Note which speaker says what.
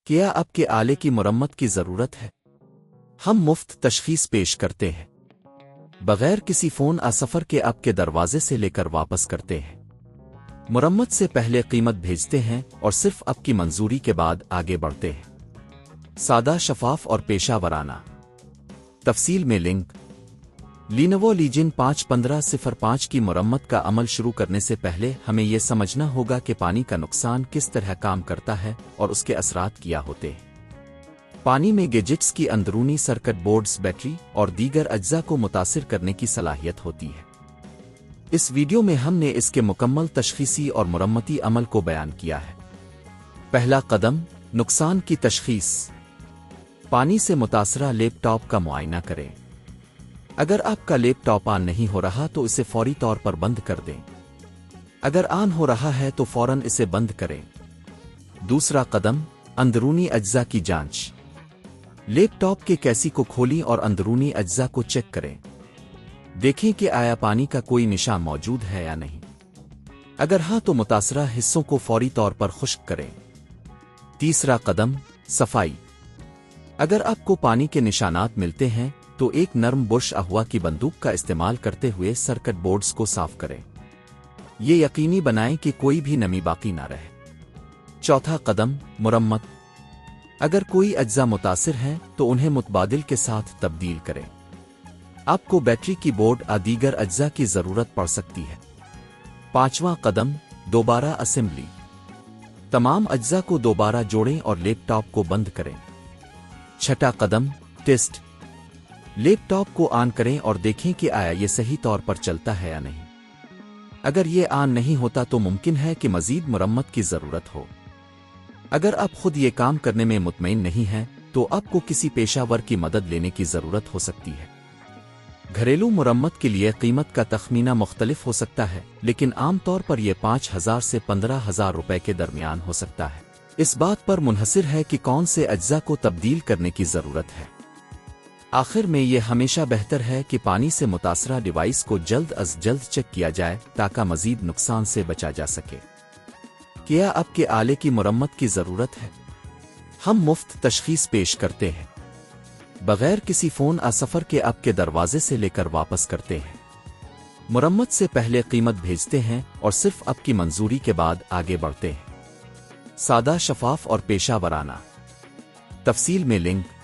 Speaker 1: کیا اب کے آلے کی مرمت کی ضرورت ہے؟ ہم مفت تشخیص پیش کرتے ہیں بغیر کسی فون سفر کے اب کے دروازے سے لے کر واپس کرتے ہیں مرمت سے پہلے قیمت بھیجتے ہیں اور صرف اب کی منظوری کے بعد آگے بڑھتے ہیں سادہ شفاف اور پیشہ ورانہ تفصیل میں لنک لینوو لیجن 51505 کی مرمت کا عمل شروع کرنے سے پہلے ہمیں یہ سمجھنا ہوگا کہ پانی کا نقصان کس طرح کام کرتا ہے اور اس کے اثرات کیا ہوتے ہیں پانی میں گیجٹس کی اندرونی سرکٹ بورڈز بیٹری اور دیگر اجزاء کو متاثر کرنے کی صلاحیت ہوتی ہے اس ویڈیو میں ہم نے اس کے مکمل تشخیصی اور مرمتی عمل کو بیان کیا ہے پہلا قدم نقصان کی تشخیص پانی سے متاثرہ لیپ ٹاپ کا معائنہ کریں اگر آپ کا لیپ ٹاپ آن نہیں ہو رہا تو اسے فوری طور پر بند کر دیں اگر آن ہو رہا ہے تو فوراً اسے بند کریں دوسرا قدم اندرونی اجزاء کی جانچ لیپ ٹاپ کے کیسی کو کھولیں اور اندرونی اجزاء کو چیک کریں دیکھیں کہ آیا پانی کا کوئی نشان موجود ہے یا نہیں اگر ہاں تو متاثرہ حصوں کو فوری طور پر خشک کریں تیسرا قدم صفائی اگر آپ کو پانی کے نشانات ملتے ہیں تو ایک نرم برش ہوا کی بندوق کا استعمال کرتے ہوئے سرکٹ بورڈز کو صاف کریں یہ یقینی بنائیں کہ کوئی بھی نمی باقی نہ رہے چوتھا قدم مرمت اگر کوئی اجزاء متاثر ہیں تو انہیں متبادل کے ساتھ تبدیل کریں آپ کو بیٹری کی بورڈ دیگر اجزاء کی ضرورت پڑ سکتی ہے پانچواں قدم دوبارہ اسمبلی تمام اجزاء کو دوبارہ جوڑیں اور لیپ ٹاپ کو بند کریں چھٹا قدم ٹیسٹ لیپ ٹاپ کو آن کریں اور دیکھیں کہ آیا یہ صحیح طور پر چلتا ہے یا نہیں اگر یہ آن نہیں ہوتا تو ممکن ہے کہ مزید مرمت کی ضرورت ہو اگر آپ خود یہ کام کرنے میں مطمئن نہیں ہیں تو آپ کو کسی پیشہ ور کی مدد لینے کی ضرورت ہو سکتی ہے گھریلو مرمت کے لیے قیمت کا تخمینہ مختلف ہو سکتا ہے لیکن عام طور پر یہ 5,000 سے 15,000 روپے کے درمیان ہو سکتا ہے اس بات پر منحصر ہے کہ کون سے اجزاء کو تبدیل کرنے کی ضرورت ہے آخر میں یہ ہمیشہ بہتر ہے کہ پانی سے متاثرہ ڈیوائس کو جلد از جلد چیک کیا جائے تاکہ مزید نقصان سے بچا جا سکے کیا اب کے آلے کی مرمت کی ضرورت ہے ہم مفت تشخیص پیش کرتے ہیں بغیر کسی فون سفر کے اب کے دروازے سے لے کر واپس کرتے ہیں مرمت سے پہلے قیمت بھیجتے ہیں اور صرف اب کی منظوری کے بعد آگے بڑھتے ہیں سادہ شفاف اور پیشہ ورانہ تفصیل میں لنک